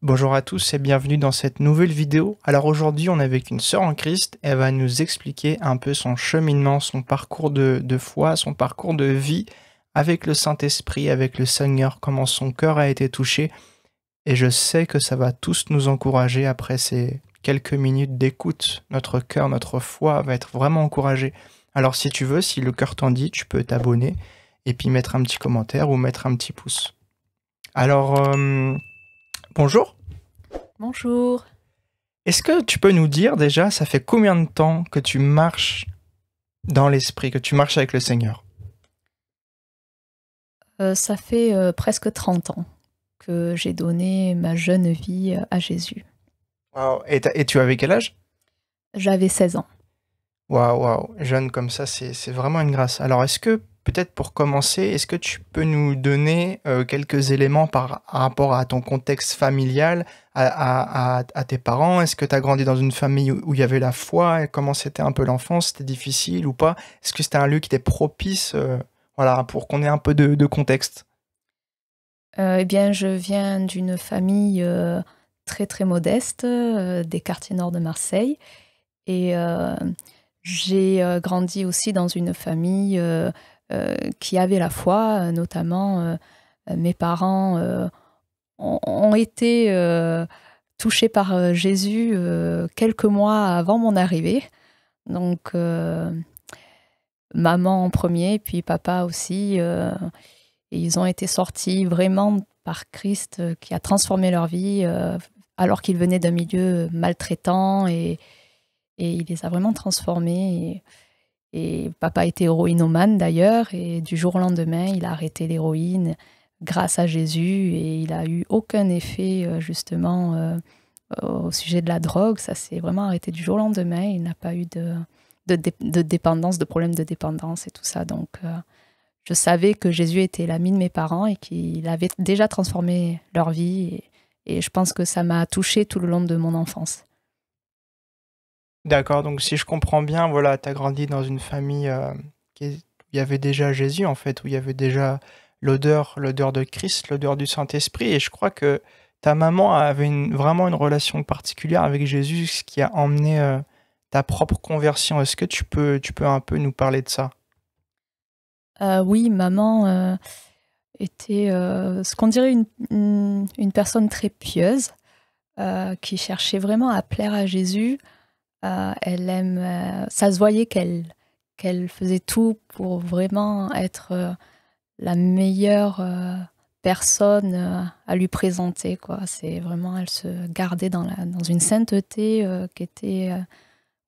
Bonjour à tous et bienvenue dans cette nouvelle vidéo. Alors aujourd'hui, on est avec une sœur en Christ. Elle va nous expliquer un peu son cheminement, son parcours de foi, son parcours de vie avec le Saint-Esprit, avec le Seigneur, comment son cœur a été touché. Et je sais que ça va tous nous encourager après ces quelques minutes d'écoute. Notre cœur, notre foi va être vraiment encouragé. Alors si tu veux, si le cœur t'en dit, tu peux t'abonner et puis mettre un petit commentaire ou mettre un petit pouce. Alors, bonjour. Bonjour. Est-ce que tu peux nous dire déjà, ça fait combien de temps que tu marches dans l'esprit, que tu marches avec le Seigneur? Ça fait presque 30 ans que j'ai donné ma jeune vie à Jésus. Waouh. Et tu avais quel âge? J'avais 16 ans. Waouh, waouh, jeune comme ça, c'est vraiment une grâce. Alors, est-ce que, peut-être pour commencer, est-ce que tu peux nous donner quelques éléments par rapport à ton contexte familial, à tes parents? Est-ce que tu as grandi dans une famille où il y avait la foi? Et comment c'était un peu l'enfance? C'était difficile ou pas? Est-ce que c'était un lieu qui était propice, voilà, pour qu'on ait un peu de contexte? Eh bien, je viens d'une famille très très modeste, des quartiers nord de Marseille. Et j'ai grandi aussi dans une famille qui avait la foi, notamment mes parents ont été touchés par Jésus quelques mois avant mon arrivée. Donc, maman en premier, puis papa aussi. Et ils ont été sortis vraiment par Christ qui a transformé leur vie alors qu'ils venaient d'un milieu maltraitant et il les a vraiment transformés. Et papa était héroïnomane d'ailleurs et du jour au lendemain, il a arrêté l'héroïne grâce à Jésus et il a eu aucun effet justement au sujet de la drogue. Ça s'est vraiment arrêté du jour au lendemain. Il n'a pas eu de dépendance, de problème de dépendance et tout ça. Donc, je savais que Jésus était l'ami de mes parents et qu'il avait déjà transformé leur vie. Et je pense que ça m'a touchée tout le long de mon enfance. D'accord, donc si je comprends bien, voilà, tu as grandi dans une famille, où il y avait déjà Jésus, en fait, où il y avait déjà l'odeur de Christ, l'odeur du Saint-Esprit et je crois que ta maman avait vraiment une relation particulière avec Jésus, ce qui a emmené, ta propre conversion. Est-ce que tu peux un peu nous parler de ça? Oui, maman était ce qu'on dirait une personne très pieuse qui cherchait vraiment à plaire à Jésus. Elle aime, ça se voyait qu'elle faisait tout pour vraiment être la meilleure personne à lui présenter, quoi. C'est vraiment, elle se gardait dans une sainteté qui était,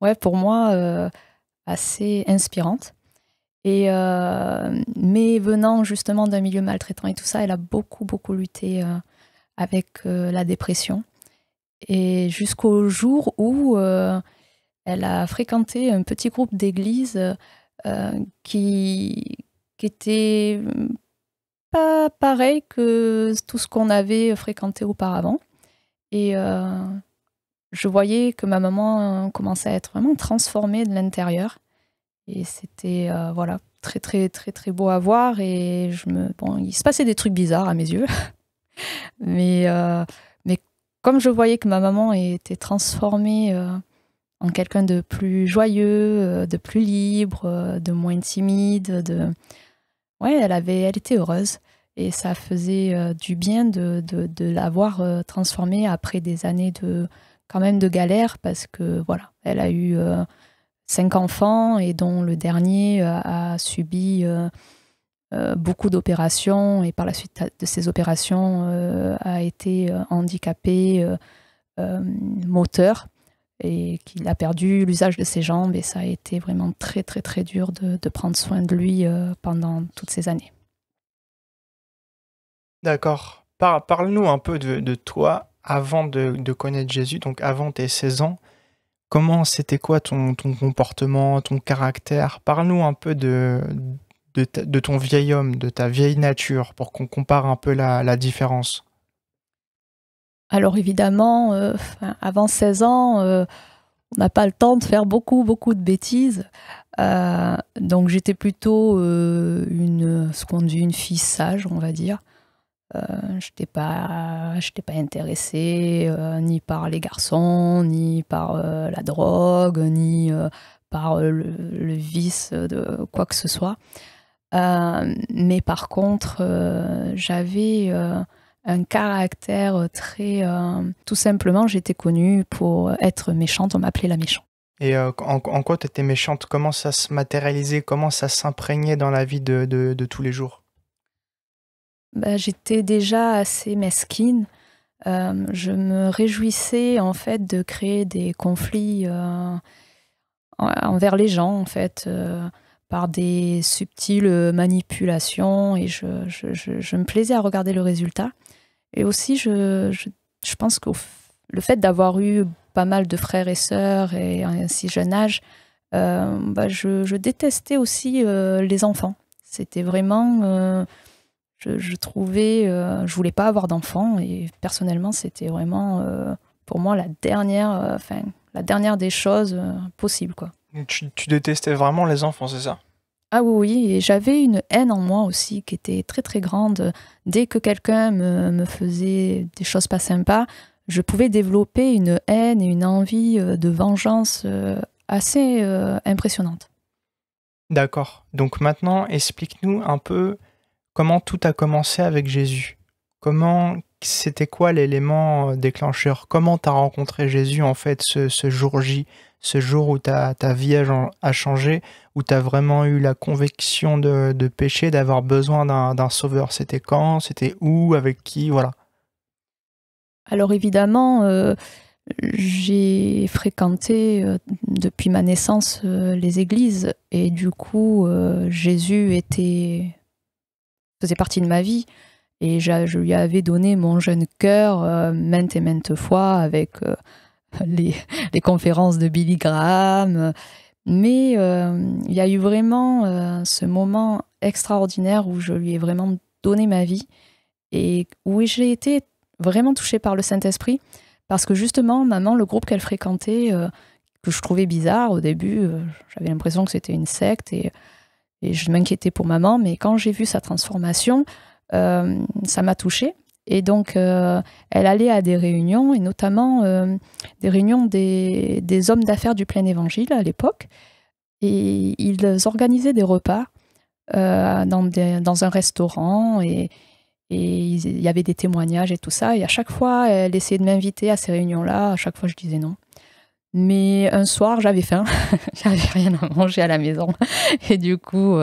ouais, pour moi, assez inspirante. Et mais venant justement d'un milieu maltraitant et tout ça, elle a beaucoup, beaucoup lutté avec la dépression. Et jusqu'au jour où elle a fréquenté un petit groupe d'église qui, qui était pas pareil que tout ce qu'on avait fréquenté auparavant. Et je voyais que ma maman commençait à être vraiment transformée de l'intérieur. Et c'était voilà, très très très très beau à voir. Et bon, il se passait des trucs bizarres à mes yeux. mais, mais comme je voyais que ma maman était transformée en quelqu'un de plus joyeux, de plus libre, de moins timide, ouais, elle était heureuse. Et ça faisait du bien de l'avoir transformée après des années quand même de galère parce que voilà, elle a eu 5 enfants et dont le dernier a subi beaucoup d'opérations et par la suite de ces opérations a été handicapé moteur et qu'il a perdu l'usage de ses jambes et ça a été vraiment très très très dur de prendre soin de lui pendant toutes ces années. D'accord. Parle-nous un peu de toi avant de connaître Jésus, donc avant tes 16 ans. Comment c'était quoi ton comportement, ton caractère? Parle-nous un peu de ton vieil homme, de ta vieille nature, pour qu'on compare un peu la différence. Alors évidemment, avant 16 ans, on n'a pas le temps de faire beaucoup beaucoup de bêtises. Donc j'étais plutôt ce qu'on dit une fille sage, on va dire. j'étais pas intéressée ni par les garçons, ni par la drogue, ni par le vice de quoi que ce soit. Mais par contre, j'avais un caractère très... tout simplement, j'étais connue pour être méchante, on m'appelait la méchante. Et en quoi tu étais méchante? Comment ça se matérialisait? Comment ça s'imprégnait dans la vie de tous les jours? Bah, j'étais déjà assez mesquine. Je me réjouissais en fait de créer des conflits envers les gens en fait par des subtiles manipulations et je me plaisais à regarder le résultat. Et aussi je pense que le fait d'avoir eu pas mal de frères et sœurs et à un si jeune âge, bah, je détestais aussi les enfants. C'était vraiment je trouvais, je voulais pas avoir d'enfants et personnellement, c'était vraiment pour moi la dernière des choses possibles, quoi. Tu détestais vraiment les enfants, c'est ça? Ah oui, oui, et j'avais une haine en moi aussi qui était très très grande. Dès que quelqu'un me faisait des choses pas sympas, je pouvais développer une haine et une envie de vengeance assez impressionnante. D'accord. Donc maintenant, explique-nous un peu comment tout a commencé avec Jésus. C'était quoi l'élément déclencheur? Comment tu as rencontré Jésus en fait ce jour J, ce jour où ta vie a changé, où tu as vraiment eu la conviction de péché, d'avoir besoin d'un sauveur? C'était quand? C'était où? Avec qui? Voilà. Alors évidemment, j'ai fréquenté depuis ma naissance les églises et du coup Jésus faisait partie de ma vie et je lui avais donné mon jeune cœur maintes et maintes fois avec les, les conférences de Billy Graham. Mais il y a eu vraiment ce moment extraordinaire où je lui ai vraiment donné ma vie et où j'ai été vraiment touchée par le Saint-Esprit parce que justement, maman, le groupe qu'elle fréquentait, que je trouvais bizarre au début, j'avais l'impression que c'était une secte et je m'inquiétais pour maman, mais quand j'ai vu sa transformation, ça m'a touchée. Et donc, elle allait à des réunions, et notamment des réunions des hommes d'affaires du plein évangile à l'époque. Et ils organisaient des repas dans un restaurant, et il y avait des témoignages et tout ça. Et à chaque fois, elle essayait de m'inviter à ces réunions-là. À chaque fois, je disais non. Mais un soir, j'avais faim. J'avais rien à manger à la maison. Et du coup,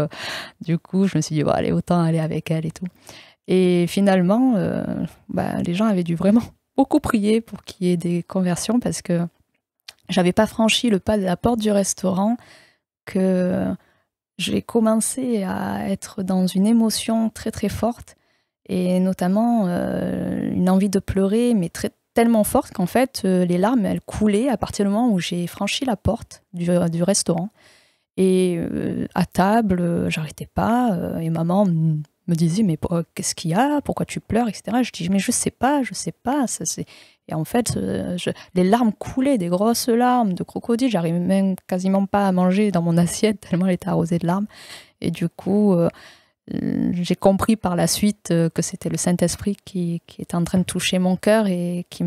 je me suis dit, bon, allez, autant aller avec elle et tout. Et finalement, les gens avaient dû vraiment beaucoup prier pour qu'il y ait des conversions parce que j'avais pas franchi le pas de la porte du restaurant que j'ai commencé à être dans une émotion très très forte et notamment une envie de pleurer, mais tellement forte qu'en fait, les larmes, elles coulaient à partir du moment où j'ai franchi la porte du restaurant. Et à table, j'arrêtais pas, et maman me disait mais qu'est-ce qu'il y a, pourquoi tu pleures, etc. Je dis mais je sais pas, ça, et en fait les larmes coulaient, des grosses larmes de crocodile, j'arrivais même quasiment pas à manger dans mon assiette tellement elle était arrosée de larmes. Et du coup j'ai compris par la suite que c'était le Saint-Esprit qui était en train de toucher mon cœur et qui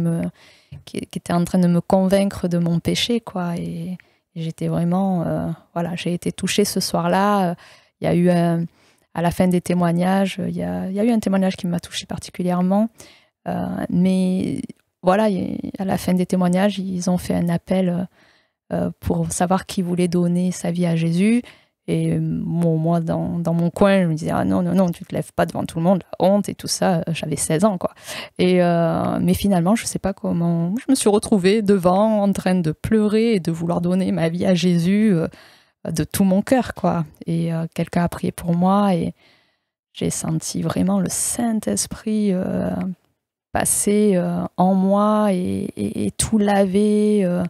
était en train de me convaincre de mon péché, quoi. Et j'étais vraiment voilà, j'ai été touchée ce soir-là. Il y a eu à la fin des témoignages, il y a eu un témoignage qui m'a touchée particulièrement. Mais voilà, à la fin des témoignages, ils ont fait un appel pour savoir qui voulait donner sa vie à Jésus. Et moi, dans mon coin, je me disais, ah non, non, non, tu te lèves pas devant tout le monde, la honte et tout ça. J'avais 16 ans, quoi. Mais finalement, je sais pas comment, je me suis retrouvée devant, en train de pleurer et de vouloir donner ma vie à Jésus de tout mon cœur, quoi. Et quelqu'un a prié pour moi et j'ai senti vraiment le Saint-Esprit passer en moi et tout laver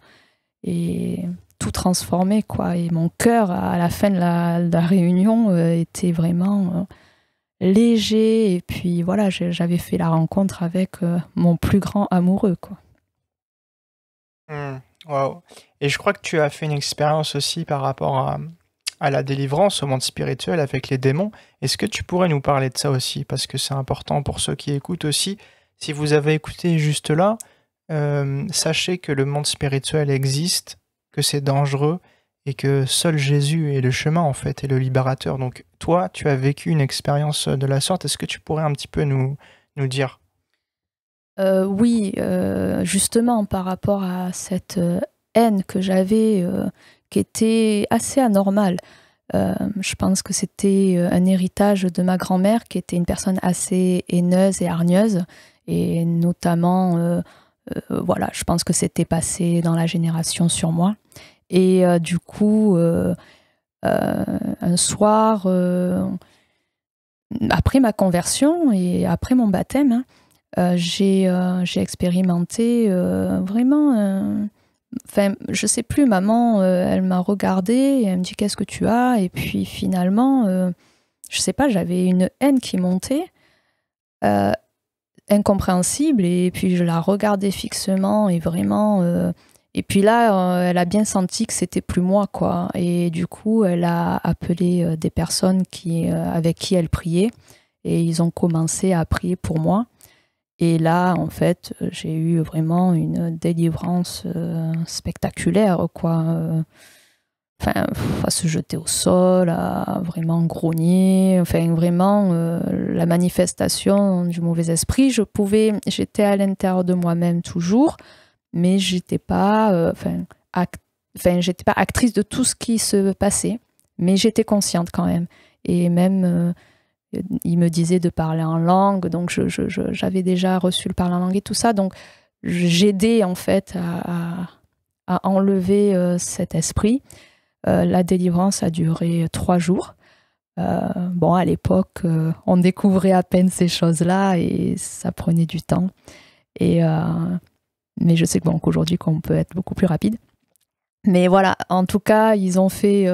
et tout transformer, quoi. Et mon cœur, à la fin de la réunion, était vraiment léger. Et puis voilà, j'avais fait la rencontre avec mon plus grand amoureux, quoi. Waouh. Et je crois que tu as fait une expérience aussi par rapport à la délivrance, au monde spirituel avec les démons. Est-ce que tu pourrais nous parler de ça aussi? Parce que c'est important pour ceux qui écoutent aussi. Si vous avez écouté juste là, sachez que le monde spirituel existe, que c'est dangereux et que seul Jésus est le chemin en fait et le libérateur. Donc toi, tu as vécu une expérience de la sorte. Est-ce que tu pourrais un petit peu nous dire? Oui, justement par rapport à cette, haine que j'avais, qui était assez anormale. Je pense que c'était, un héritage de ma grand-mère qui était une personne assez haineuse et hargneuse et notamment, voilà, je pense que c'était passé dans la génération sur moi et du coup, un soir, après ma conversion et après mon baptême, hein, j'ai expérimenté, vraiment, enfin, je sais plus, maman, elle m'a regardée et elle me dit: «Qu'est-ce que tu as?» Et puis finalement, je sais pas, j'avais une haine qui montait, heu, incompréhensible et puis je la regardais fixement et vraiment, et puis là, elle a bien senti que c'était plus moi, quoi et du coup, elle a appelé, des personnes avec qui elle priait et ils ont commencé à prier pour moi. Et là, en fait, j'ai eu vraiment une délivrance, spectaculaire, quoi, enfin, à se jeter au sol, à vraiment grogner, enfin vraiment, la manifestation du mauvais esprit. J'étais à l'intérieur de moi-même toujours, mais j'étais pas, j'étais pas actrice de tout ce qui se passait, mais j'étais consciente quand même et même, il me disait de parler en langue, donc j'avais déjà reçu le parler en langue et tout ça, donc j'aidais en fait à enlever cet esprit. La délivrance a duré 3 jours. Bon, à l'époque, on découvrait à peine ces choses-là et ça prenait du temps. Et, mais je sais que, bon, qu'aujourd'hui, qu'on peut être beaucoup plus rapide. Mais voilà, en tout cas, ils ont fait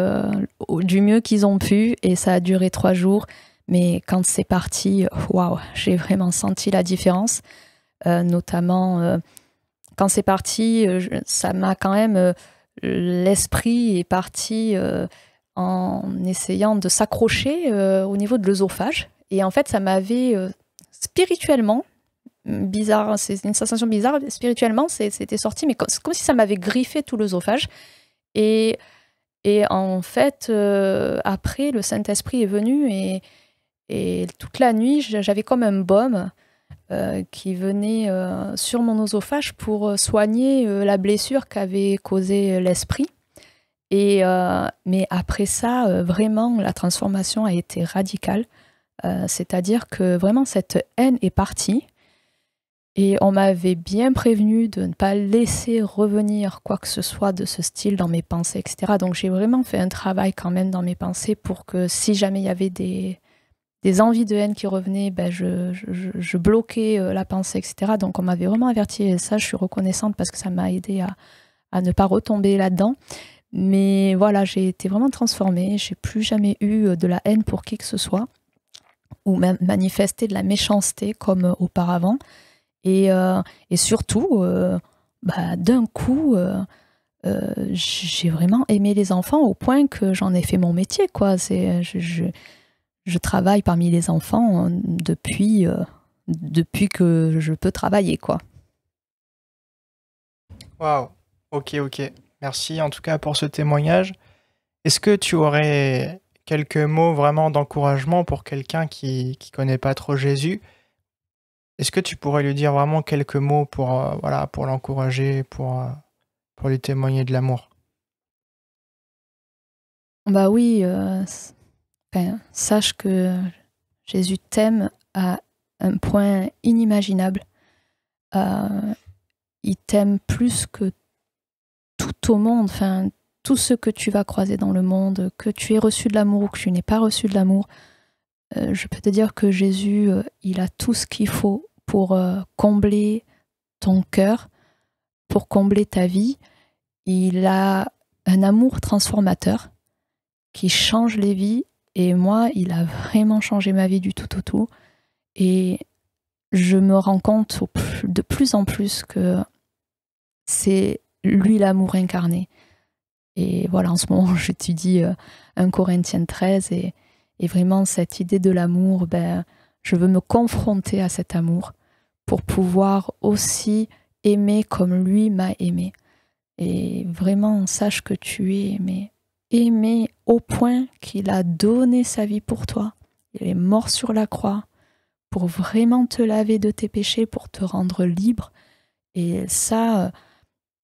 du mieux qu'ils ont pu et ça a duré 3 jours. Mais quand c'est parti, waouh, j'ai vraiment senti la différence. Notamment, quand c'est parti, ça m'a quand même... l'esprit est parti en essayant de s'accrocher au niveau de l'œsophage. Et en fait, ça m'avait spirituellement, bizarre, c'est une sensation bizarre, spirituellement, c'était sorti, mais c'est comme si ça m'avait griffé tout l'œsophage. Et, et en fait, après, le Saint-Esprit est venu et toute la nuit, j'avais comme un baume qui venait sur mon oesophage pour soigner la blessure qu'avait causée l'esprit. Mais après ça, vraiment, la transformation a été radicale. C'est-à-dire que vraiment, cette haine est partie. Et on m'avait bien prévenu de ne pas laisser revenir quoi que ce soit de ce style dans mes pensées, etc. Donc j'ai vraiment fait un travail quand même dans mes pensées pour que si jamais il y avait des envies de haine qui revenaient, ben je bloquais la pensée, etc. Donc on m'avait vraiment averti et ça, je suis reconnaissante parce que ça m'a aidé à ne pas retomber là-dedans. Mais voilà, j'ai été vraiment transformée. J'ai plus jamais eu de la haine pour qui que ce soit ou même manifester de la méchanceté comme auparavant. Et surtout, d'un coup, j'ai vraiment aimé les enfants au point que j'en ai fait mon métier, quoi. Je travaille parmi les enfants depuis que je peux travailler, quoi. Waouh, ok. Merci en tout cas pour ce témoignage. Est-ce que tu aurais quelques mots vraiment d'encouragement pour quelqu'un qui connaît pas trop Jésus? Est-ce que tu pourrais lui dire vraiment quelques mots pour, voilà, pour l'encourager, pour lui témoigner de l'amour? Bah oui, sache que Jésus t'aime à un point inimaginable. Il t'aime plus que tout au monde, enfin, tout ce que tu vas croiser dans le monde, que tu aies reçu de l'amour ou que tu n'aies pas reçu de l'amour. Je peux te dire que Jésus, il a tout ce qu'il faut pour combler ton cœur, pour combler ta vie. Il a un amour transformateur qui change les vies. Et moi, il a vraiment changé ma vie du tout au tout. Et je me rends compte de plus en plus que c'est lui l'amour incarné. Et voilà, en ce moment, j'étudie 1 Corinthiens 13 et vraiment cette idée de l'amour, je veux me confronter à cet amour pour pouvoir aussi aimer comme lui m'a aimé. Et vraiment, sache que tu es aimé. Aimé au point qu'il a donné sa vie pour toi. Il est mort sur la croix pour vraiment te laver de tes péchés, pour te rendre libre. Et ça,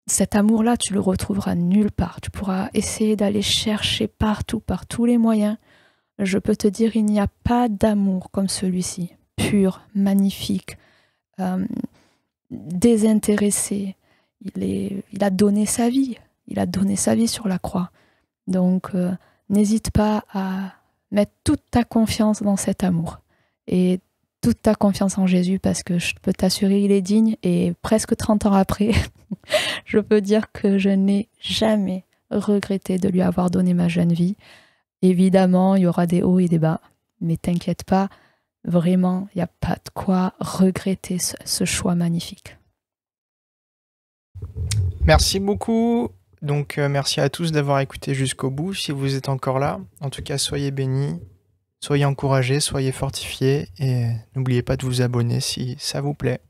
cet amour-là, tu le retrouveras nulle part. Tu pourras essayer d'aller chercher partout, par tous les moyens. Je peux te dire, il n'y a pas d'amour comme celui-ci. Pur, magnifique, désintéressé. Il a donné sa vie. Il a donné sa vie sur la croix. Donc, n'hésite pas à mettre toute ta confiance dans cet amour. Et toute ta confiance en Jésus, parce que je peux t'assurer, il est digne. Et presque 30 ans après, je peux dire que je n'ai jamais regretté de lui avoir donné ma jeune vie. Évidemment, il y aura des hauts et des bas. Mais t'inquiète pas, vraiment, il n'y a pas de quoi regretter ce choix magnifique. Merci beaucoup. Donc, merci à tous d'avoir écouté jusqu'au bout, si vous êtes encore là. En tout cas, soyez bénis, soyez encouragés, soyez fortifiés et n'oubliez pas de vous abonner si ça vous plaît.